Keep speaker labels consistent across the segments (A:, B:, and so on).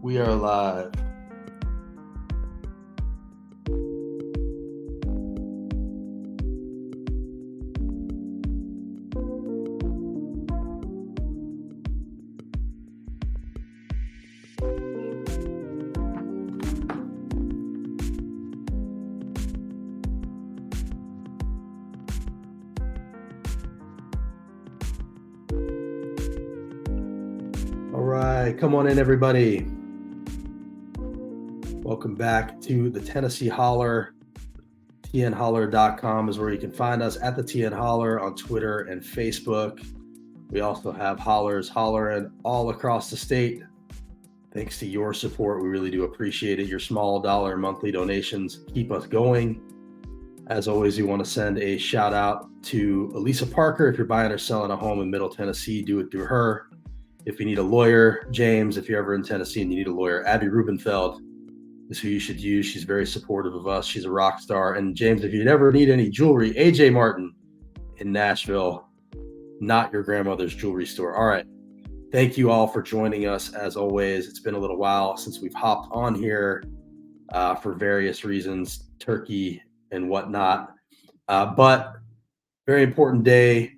A: We are live. All right, come on in, everybody. Welcome back to the Tennessee Holler. tnholler.com is where you can find us, at the TN Holler on Twitter and Facebook. We also have hollers hollering all across the state. Thanks to your support, we really do appreciate it. Your small dollar monthly donations keep us going. As always, we want to send a shout out to Elisa Parker. If you're buying or selling a home in Middle Tennessee, do it through her. If you need a lawyer, James, if you're ever in Tennessee and you need a lawyer, Abby Rubenfeld is who you should use. She's very supportive of us. She's a rock star. And James, if you ever need any jewelry, AJ Martin in Nashville, not your grandmother's jewelry store. All right. Thank you all for joining us. As always, it's been a little while since we've hopped on here for various reasons, turkey and whatnot. But very important day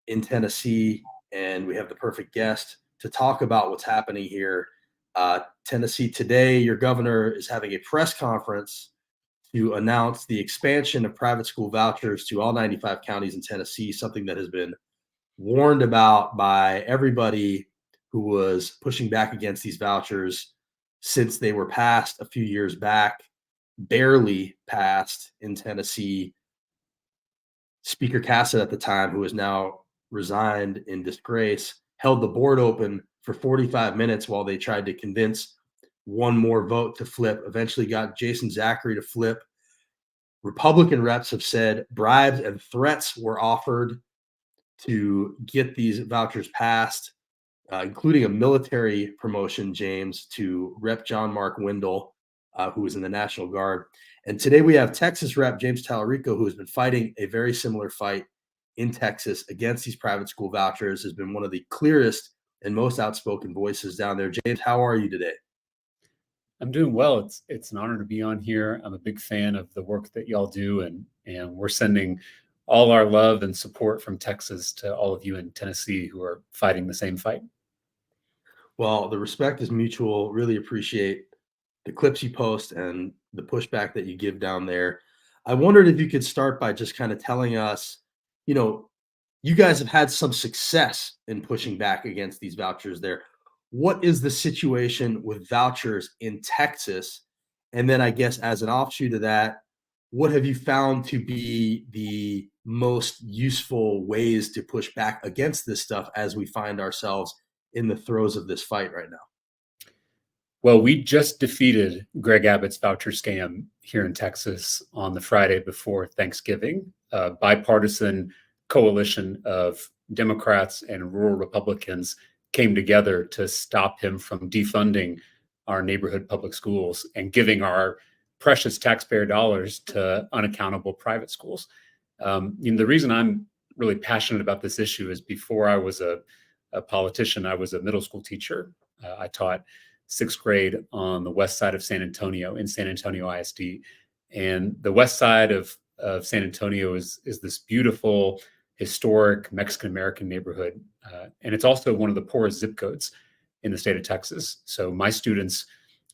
A: in Tennessee, and we have the perfect guest to talk about what's happening here. Tennessee today, your governor is having a press conference to announce the expansion of private school vouchers to all 95 counties in Tennessee, something that has been warned about by everybody who was pushing back against these vouchers since they were passed a few years back, barely passed in Tennessee. Speaker Cassett at the time, who is now resigned in disgrace, held the board open for 45 minutes while they tried to convince one more vote to flip, eventually got Jason Zachary to flip. Republican reps have said bribes and threats were offered to get these vouchers passed, including a military promotion, James, to Rep. John Mark Wendell, who was in the National Guard. And today we have Texas Rep. James Talarico, who has been fighting a very similar fight in Texas against these private school vouchers, has been one of the clearest and most outspoken voices down there. James, how are you today?
B: I'm doing well. It's an honor to be on here. I'm a big fan of the work that y'all do, and we're sending all our love and support from Texas to all of you in Tennessee who are fighting the same fight.
A: Well, the respect is mutual. Really appreciate the clips you post and the pushback that you give down there. I wondered if you could start by just kind of telling us, you guys have had some success in pushing back against these vouchers there. What is the situation with vouchers in Texas? And then I guess as an offshoot of that, what have you found to be the most useful ways to push back against this stuff as we find ourselves in the throes of this fight right now?
B: Well, we just defeated Greg Abbott's voucher scam here in Texas on the Friday before Thanksgiving. A bipartisan coalition of Democrats and rural Republicans came together to stop him from defunding our neighborhood public schools and giving our precious taxpayer dollars to unaccountable private schools. The reason I'm really passionate about this issue is before I was a politician, I was a middle school teacher. I taught sixth grade on the west side of San Antonio, in San Antonio ISD. And the west side of San Antonio is this beautiful, historic Mexican-American neighborhood. And it's also one of the poorest zip codes in the state of Texas. So my students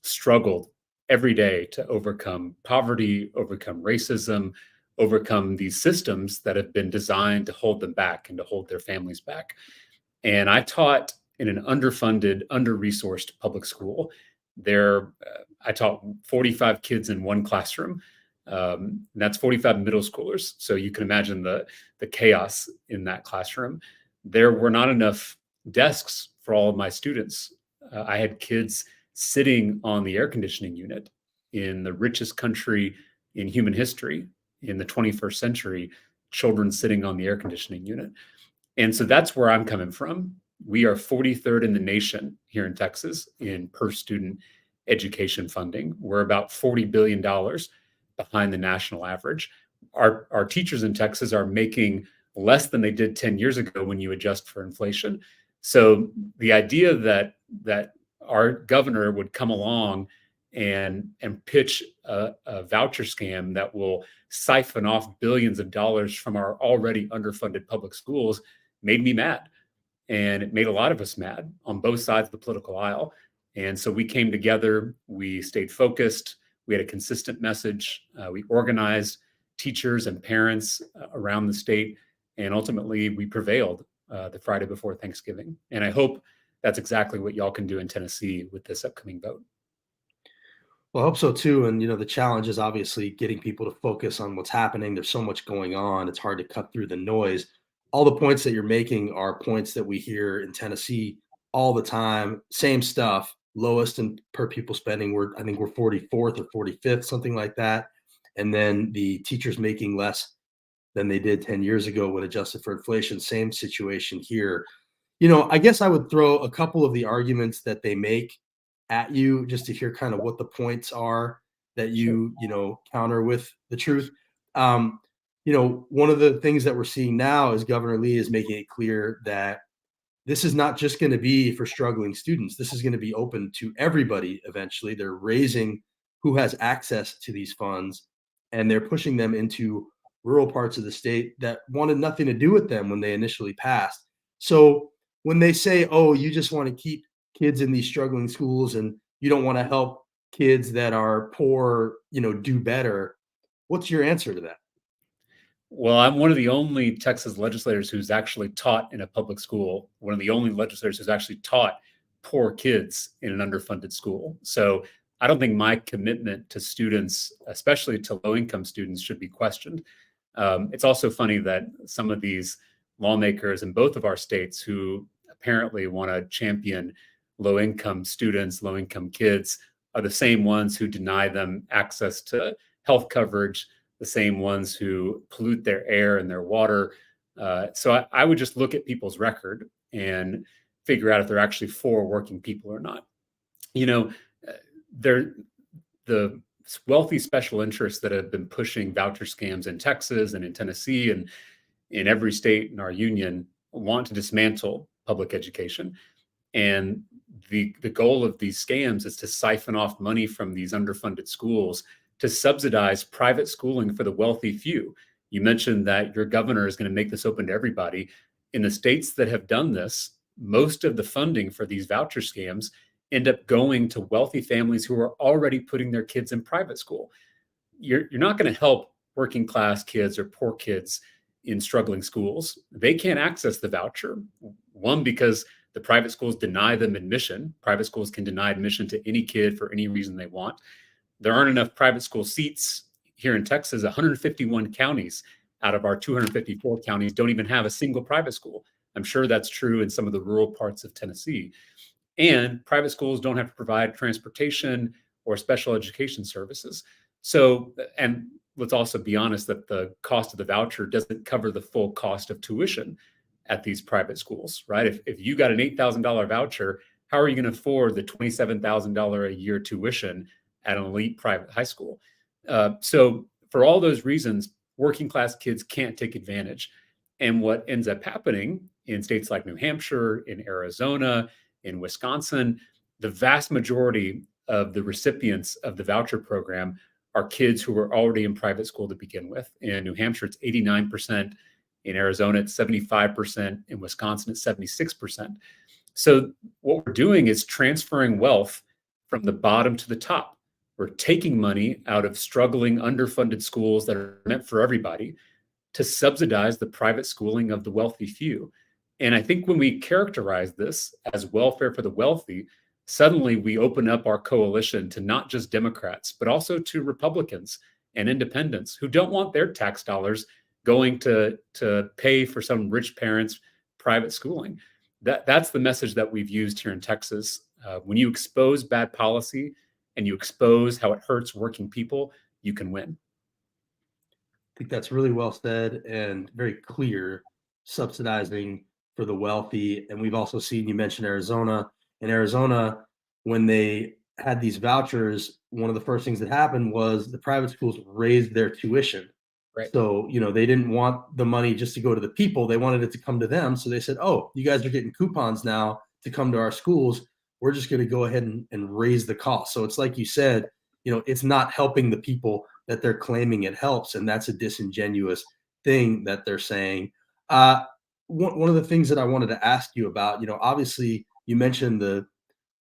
B: struggled every day to overcome poverty, overcome racism, overcome these systems that have been designed to hold them back and to hold their families back. And I taught in an underfunded, under-resourced public school. I taught 45 kids in one classroom. That's 45 middle schoolers. So you can imagine the chaos in that classroom. There were not enough desks for all of my students. I had kids sitting on the air conditioning unit in the richest country in human history, in the 21st century, children sitting on the air conditioning unit. And so that's where I'm coming from. We are 43rd in the nation here in Texas in per student education funding. We're about $40 billion behind the national average. Our teachers in Texas are making less than they did 10 years ago when you adjust for inflation. So the idea that our governor would come along and pitch a voucher scam that will siphon off billions of dollars from our already underfunded public schools made me mad. And it made a lot of us mad on both sides of the political aisle. And so we came together, we stayed focused, we had a consistent message, we organized teachers and parents around the state, and ultimately we prevailed the Friday before Thanksgiving. And I hope that's exactly what y'all can do in Tennessee with this upcoming vote.
A: Well, I hope so too. And the challenge is obviously getting people to focus on what's happening. There's so much going on. It's hard to cut through the noise. All the points that you're making are points that we hear in Tennessee all the time. Same stuff. Lowest in per pupil spending. I think we're 44th or 45th, something like that. And then the teachers making less than they did 10 years ago when adjusted for inflation. Same situation here. I guess I would throw a couple of the arguments that they make at you just to hear kind of what the points are that you counter with the truth. One of the things that we're seeing now is Governor Lee is making it clear that this is not just going to be for struggling students. This is going to be open to everybody eventually. They're raising who has access to these funds, and they're pushing them into rural parts of the state that wanted nothing to do with them when they initially passed. So when they say, oh, you just want to keep kids in these struggling schools and you don't want to help kids that are poor, do better, what's your answer to that?
B: Well, I'm one of the only Texas legislators who's actually taught in a public school, one of the only legislators who's actually taught poor kids in an underfunded school. So I don't think my commitment to students, especially to low-income students, should be questioned. It's also funny that some of these lawmakers in both of our states who apparently want to champion low-income students, low-income kids, are the same ones who deny them access to health coverage, the same ones who pollute their air and their water. So I would just look at people's record and figure out if they're actually for working people or not. The wealthy special interests that have been pushing voucher scams in Texas and in Tennessee and in every state in our union want to dismantle public education. And the goal of these scams is to siphon off money from these underfunded schools to subsidize private schooling for the wealthy few. You mentioned that your governor is going to make this open to everybody. In the states that have done this, most of the funding for these voucher scams end up going to wealthy families who are already putting their kids in private school. You're not going to help working class kids or poor kids in struggling schools. They can't access the voucher. One, because the private schools deny them admission. Private schools can deny admission to any kid for any reason they want. There aren't enough private school seats here in Texas. 151 counties out of our 254 counties don't even have a single private school. I'm sure that's true in some of the rural parts of Tennessee. And private schools don't have to provide transportation or special education services. So, and let's also be honest that the cost of the voucher doesn't cover the full cost of tuition at these private schools, right? If you got an $8,000 voucher, how are you going to afford the $27,000 a year tuition at an elite private high school? So for all those reasons, working class kids can't take advantage. And what ends up happening in states like New Hampshire, in Arizona, in Wisconsin, the vast majority of the recipients of the voucher program are kids who were already in private school to begin with. In New Hampshire, it's 89%. In Arizona, it's 75%. In Wisconsin, it's 76%. So what we're doing is transferring wealth from the bottom to the top. We're taking money out of struggling, underfunded schools that are meant for everybody to subsidize the private schooling of the wealthy few. And I think when we characterize this as welfare for the wealthy, suddenly we open up our coalition to not just Democrats, but also to Republicans and independents who don't want their tax dollars going to pay for some rich parents' private schooling. That's the message that we've used here in Texas. When you expose bad policy and you expose how it hurts working people, you can win.
A: I think that's really well said and very clear, subsidizing for the wealthy. And we've also seen, you mentioned Arizona. In Arizona, when they had these vouchers, one of the first things that happened was the private schools raised their tuition.
B: Right.
A: So, they didn't want the money just to go to the people. They wanted it to come to them. So they said, oh, you guys are getting coupons now to come to our schools. we're just going to go ahead and raise the cost. So it's like you said, it's not helping the people that they're claiming it helps. And that's a disingenuous thing that they're saying. One of the things that I wanted to ask you about, obviously you mentioned the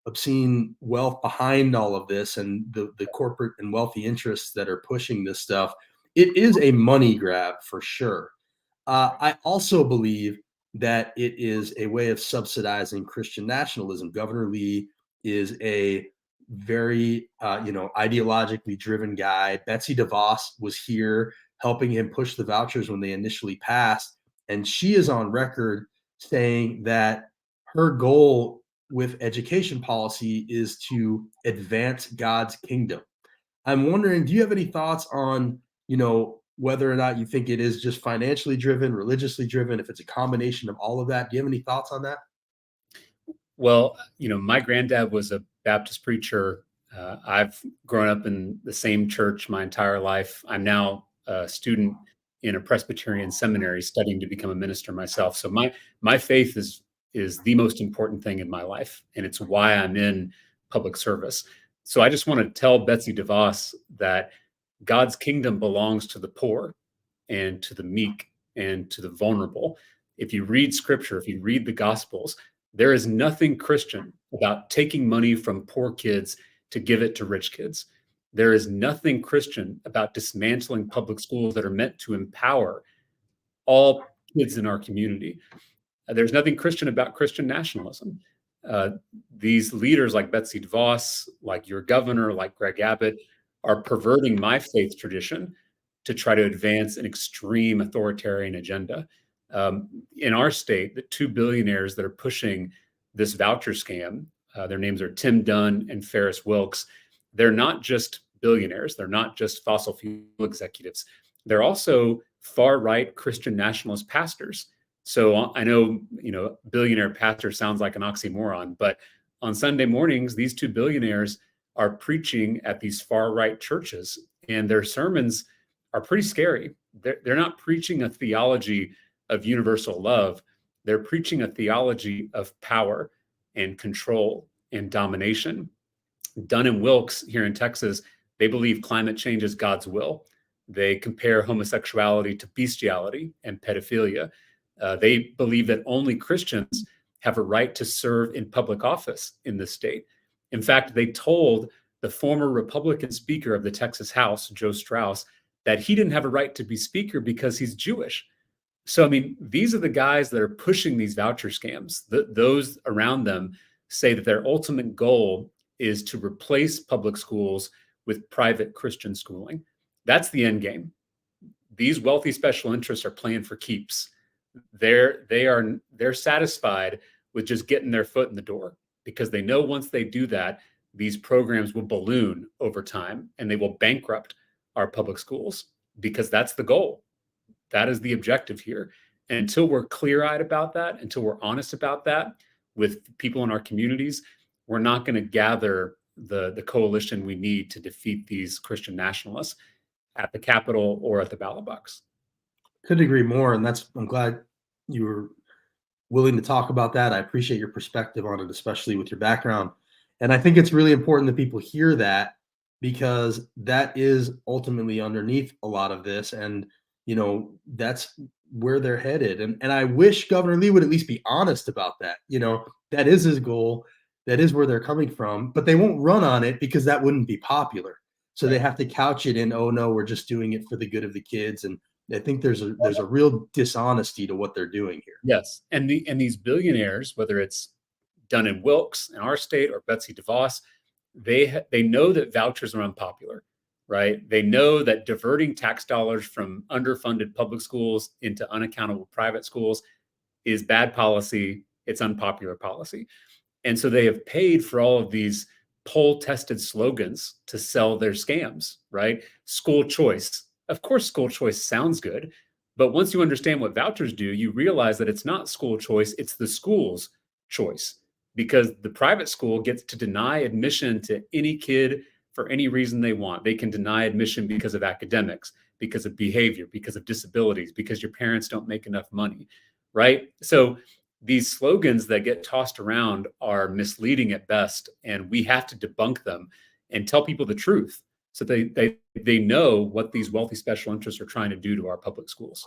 A: obscene wealth behind all of this and the corporate and wealthy interests that are pushing this stuff. It is a money grab for sure. I also believe that it is a way of subsidizing Christian nationalism. Governor Lee is a very, ideologically driven guy. Betsy DeVos was here helping him push the vouchers when they initially passed. And she is on record saying that her goal with education policy is to advance God's kingdom. I'm wondering, do you have any thoughts on, whether or not you think it is just financially driven, religiously driven, if it's a combination of all of that? Do you have any thoughts on that?
B: Well, my granddad was a Baptist preacher. I've grown up in the same church my entire life. I'm now a student in a Presbyterian seminary studying to become a minister myself. So my faith is the most important thing in my life, and it's why I'm in public service. So I just want to tell Betsy DeVos that God's kingdom belongs to the poor and to the meek and to the vulnerable. If you read scripture, if you read the gospels, there is nothing Christian about taking money from poor kids to give it to rich kids. There is nothing Christian about dismantling public schools that are meant to empower all kids in our community. There's nothing Christian about Christian nationalism. These leaders like Betsy DeVos, like your governor, like Greg Abbott, are perverting my faith tradition to try to advance an extreme authoritarian agenda. In our state, the two billionaires that are pushing this voucher scam, their names are Tim Dunn and Ferris Wilks. They're not just billionaires. They're not just fossil fuel executives. They're also far-right Christian nationalist pastors. So I know, billionaire pastor sounds like an oxymoron, but on Sunday mornings, these two billionaires are preaching at these far-right churches, and their sermons are pretty scary. They're not preaching a theology of universal love. They're preaching a theology of power and control and domination. Dunn and Wilkes here in Texas, they believe climate change is God's will. They compare homosexuality to bestiality and pedophilia. They believe that only Christians have a right to serve in public office in this state. In fact, they told the former Republican Speaker of the Texas House, Joe Strauss, that he didn't have a right to be Speaker because he's Jewish. So, these are the guys that are pushing these voucher scams. Those around them say that their ultimate goal is to replace public schools with private Christian schooling. That's the end game. These wealthy special interests are playing for keeps. They're satisfied with just getting their foot in the door, because they know once they do that, these programs will balloon over time and they will bankrupt our public schools, because that's the goal. That is the objective here. And until we're clear-eyed about that, until we're honest about that with people in our communities, we're not going to gather the coalition we need to defeat these Christian nationalists at the Capitol or at the ballot box.
A: Couldn't agree more. And I'm glad you were willing to talk about that. I appreciate your perspective on it, especially with your background. And I think it's really important that people hear that, because that is ultimately underneath a lot of this. And, that's where they're headed. And I wish Governor Lee would at least be honest about that. That is his goal. That is where they're coming from, but they won't run on it because that wouldn't be popular. So they have to couch it in, oh no, we're just doing it for the good of the kids. And I think there's a real dishonesty to what they're doing here.
B: Yes. And these billionaires, whether it's Dunn and Wilkes in our state or Betsy DeVos, they know that vouchers are unpopular, right? They know that diverting tax dollars from underfunded public schools into unaccountable private schools is bad policy. It's unpopular policy. And so they have paid for all of these poll-tested slogans to sell their scams, right? School choice. Of course, school choice sounds good, but once you understand what vouchers do, you realize that it's not school choice, it's the school's choice, because the private school gets to deny admission to any kid for any reason they want. They can deny admission because of academics, because of behavior, because of disabilities, because your parents don't make enough money, right? So these slogans that get tossed around are misleading at best, and we have to debunk them and tell people the truth so they know what these wealthy special interests are trying to do to our public schools.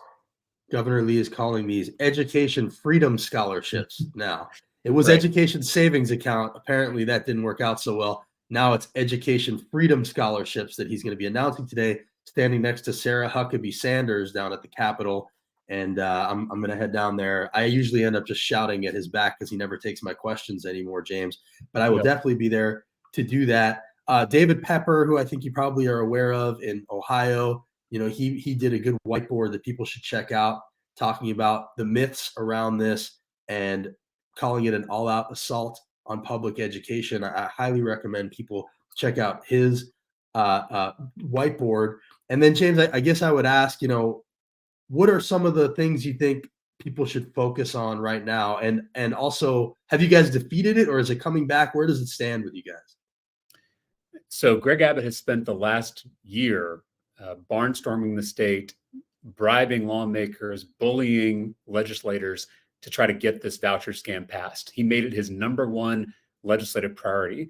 A: Governor Lee is calling these education freedom scholarships now. It was
B: Right.
A: education savings account. Apparently that didn't work out so well. Now it's education freedom scholarships that he's going to be announcing today, standing next to Sarah Huckabee Sanders down at the Capitol. And I'm going to head down there. I usually end up just shouting at his back because he never takes my questions anymore, James. But I will definitely be there to do that. David Pepper, who I think you probably are aware of in Ohio, he did a good whiteboard that people should check out, talking about the myths around this and calling it an all-out assault on public education. I highly recommend people check out his whiteboard. And then, James, I guess I would ask, what are some of the things you think people should focus on right now? And also, have you guys defeated it, or is it coming back? Where does it stand with you guys?
B: So Greg Abbott has spent the last year barnstorming the state, bribing lawmakers, bullying legislators to try to get this voucher scam passed. He made it his number one legislative priority.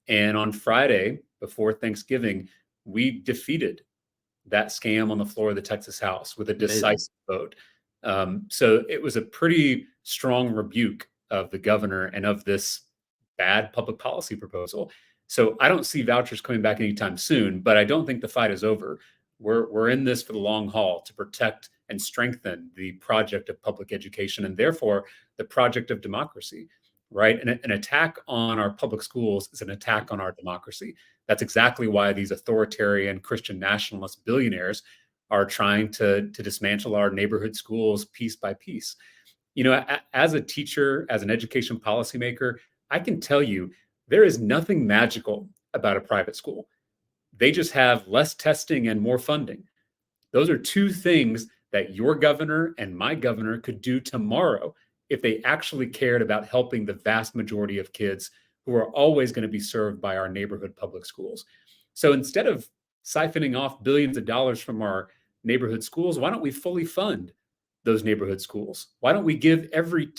B: And on Friday, before Thanksgiving, we defeated that scam on the floor of the Texas House with a decisive vote. So it was a pretty strong rebuke of the governor and of this bad public policy proposal. So I don't see vouchers coming back anytime soon, but I don't think the fight is over. We're in this for the long haul to protect and strengthen the project of public education and therefore the project of democracy, right? And an attack on our public schools is an attack on our democracy. That's exactly why these authoritarian Christian nationalist billionaires are trying to dismantle our neighborhood schools piece by piece. As a teacher, as an education policymaker, I can tell you there is nothing magical about a private school. They just have less testing and more funding. Those are two things that your governor and my governor could do tomorrow if they actually cared about helping the vast majority of kids who are always going to be served by our neighborhood public schools. So instead of siphoning off billions of dollars from our neighborhood schools, why don't we fully fund those neighborhood schools? Why don't we give every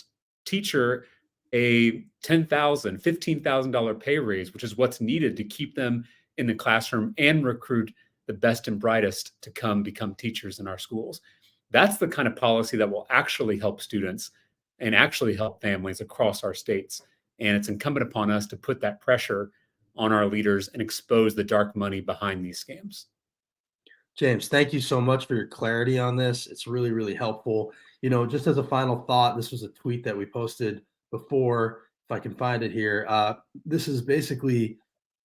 B: teacher a $10,000, $15,000 pay raise, which is what's needed to keep them in the classroom and recruit the best and brightest to come become teachers in our schools? That's the kind of policy that will actually help students and actually help families across our states. And it's incumbent upon us to put that pressure on our leaders and expose the dark money behind these scams.
A: James, thank you so much for your clarity on this. It's really, really helpful. Just as a final thought, this was a tweet that we posted before, if I can find it here. This is basically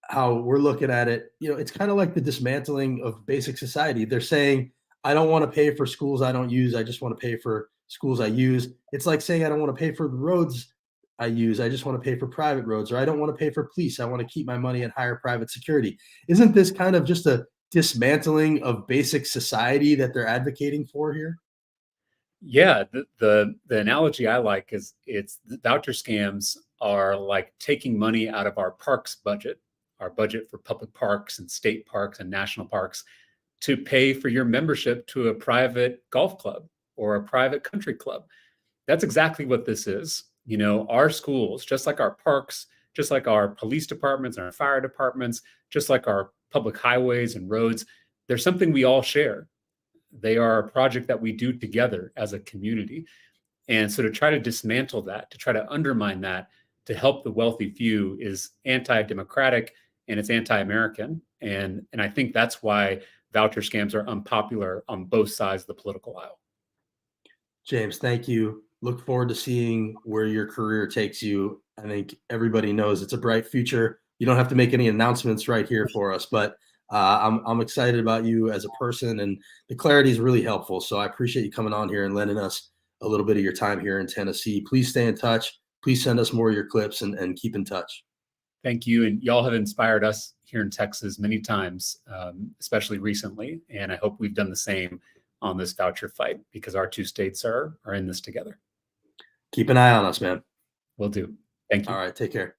A: how we're looking at it. It's kind of like the dismantling of basic society. They're saying, I don't want to pay for schools I don't use. I just want to pay for schools I use. It's like saying, I don't want to pay for the roads I use. I just want to pay for private roads, or I don't want to pay for police. I want to keep my money and hire private security. Isn't this kind of just a dismantling of basic society that they're advocating for here?
B: Yeah, the analogy I like is it's the voucher scams are like taking money out of our parks budget, our budget for public parks and state parks and national parks, to pay for your membership to a private golf club or a private country club. That's exactly what this is. Our schools, just like our parks, just like our police departments and our fire departments, just like our public highways and roads, there's something we all share. They are a project that we do together as a community. And so to try to dismantle that, to try to undermine that, to help the wealthy few is anti-democratic and it's anti-American. And I think that's why voucher scams are unpopular on both sides of the political aisle.
A: James, thank you. Look forward to seeing where your career takes you. I think everybody knows it's a bright future. You don't have to make any announcements right here for us, but I'm excited about you as a person, and the clarity is really helpful. So I appreciate you coming on here and lending us a little bit of your time here in Tennessee. Please stay in touch. Please send us more of your clips and keep in touch.
B: Thank you. And y'all have inspired us here in Texas many times, especially recently. And I hope we've done the same on this voucher fight because our two states are in this together.
A: Keep an eye on us, man.
B: Will do. Thank you.
A: All right. Take care.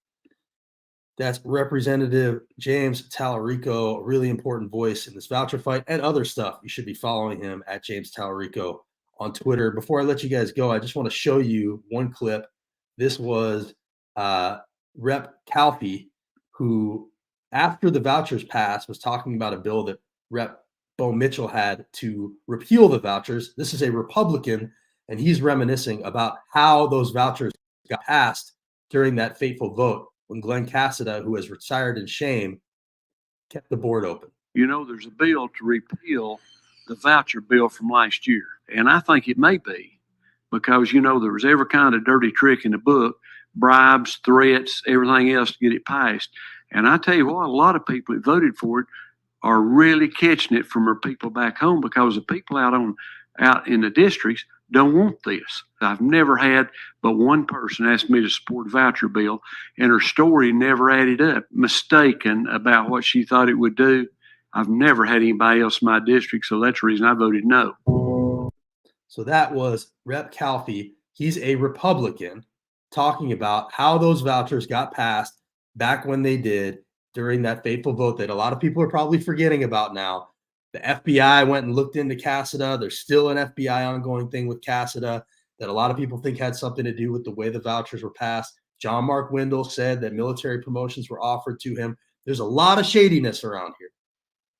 A: That's Representative James Talarico, a really important voice in this voucher fight and other stuff. You should be following him at James Talarico on Twitter. Before I let you guys go, I just want to show you one clip. This was Rep. Calfee, who, after the vouchers passed, was talking about a bill that Rep. Bo Mitchell had to repeal the vouchers. This is a Republican, and he's reminiscing about how those vouchers got passed during that fateful vote when Glenn Cassida, who has retired in shame, kept the board open.
C: You know, there's a bill to repeal the voucher bill from last year. And I think it may be because, you know, there was every kind of dirty trick in the book, bribes, threats, everything else to get it passed. And I tell you what, a lot of people that voted for it are really catching it from our people back home because the people out in the districts don't want this. I've never had but one person ask me to support a voucher bill, and her story never added up, mistaken about what she thought it would do. I've never had anybody else in my district, so that's the reason I voted no.
A: So that was Rep. Calfee. He's a Republican talking about how those vouchers got passed back when they did during that fateful vote that a lot of people are probably forgetting about now. The FBI went and looked into Cassida. There's still an FBI ongoing thing with Cassida that a lot of people think had something to do with the way the vouchers were passed. John Mark Windle said that military promotions were offered to him. There's a lot of shadiness around here.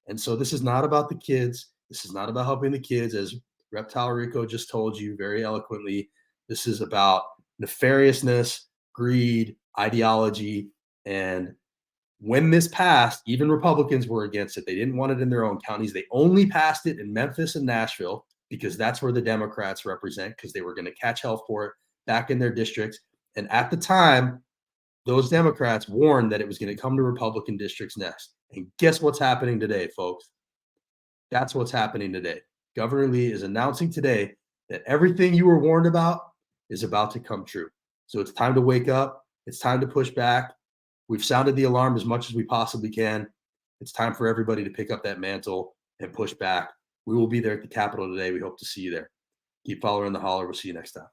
A: And so this is not about the kids. This is not about helping the kids, as Rep. Talarico just told you very eloquently. This is about nefariousness, greed, ideology. And when this passed, even Republicans were against it. They didn't want it in their own counties. They only passed it in Memphis and Nashville because that's where the Democrats represent, because they were going to catch hell for it back in their districts. And at the time, those Democrats warned that it was going to come to Republican districts next. And guess what's happening today, folks? That's what's happening today. Governor Lee is announcing today that everything you were warned about is about to come true. So it's time to wake up. It's time to push back. We've sounded the alarm as much as we possibly can. It's time for everybody to pick up that mantle and push back. We will be there at the Capitol today. We hope to see you there. Keep following the holler. We'll see you next time.